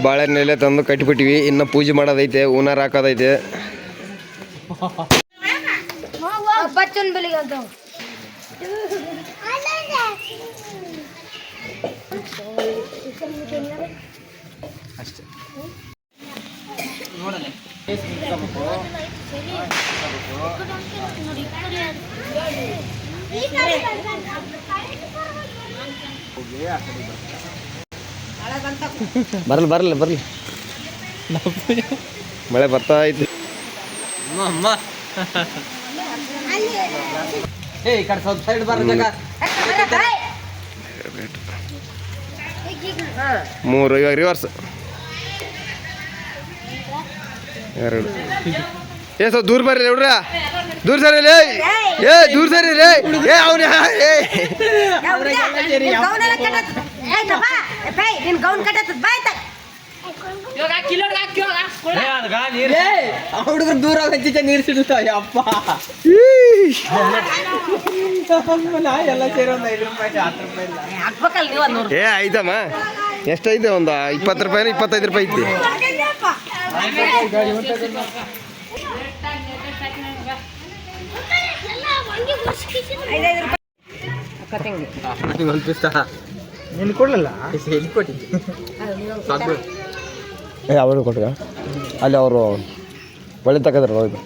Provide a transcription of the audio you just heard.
ಬಾಳೆಹಣ್ಣೆಲ್ಲ ತಂದು ಕಟ್ಟಿಬಿಟ್ಟಿವಿ. ಇನ್ನು ಪೂಜೆ ಮಾಡೋದೈತೆ, ಹೂನಾರ ಹಾಕೋದೈತೆ. ಅಷ್ಟೇ ಬರಲಿ ಮಳೆ ಬರ್ತಾ ಐತಿ. ಈ ಕಡೆ ಸ್ವಲ್ಪ ಸೈಡ್ ಬರ ಜಾಗ 3 ಇವಾಗ ರಿವರ್ಸ್ 2. ಸ್ವಲ್ಪ ದೂರ ಬರ್ರಿ ಹುಡ್ರ, ದೂರ ಸರಿ ದೂರ ಸರಿ ರೇ. ಅವನ ಹುಡುಗರು ದೂರ ನೀರು ಸಿಡ್ತಾವ. ಅಪ್ಪ ಎಲ್ಲ ಸೇರಿ ಒಂದು 5 ರೂಪಾಯಿ 10 ರೂಪಾಯಿ ಆಯ್ತಮ್ಮ. ಎಷ್ಟೈತೆ? ಒಂದು 20 ರೂಪಾಯಿನ 25 ರೂಪಾಯಿ ಐತಿ. ನೀನು ಕೊಡಲಿಲ್ಲ, ಎಲ್ಲಿ ಕೊಟ್ಟಿದ್ದೆ? ಅವರು ಕೊಟ್ಟ ಅಲ್ಲಿ ಅವರು ಒಳ್ಳೆ ತಗದ್ರ ಹೋಯ್ತು.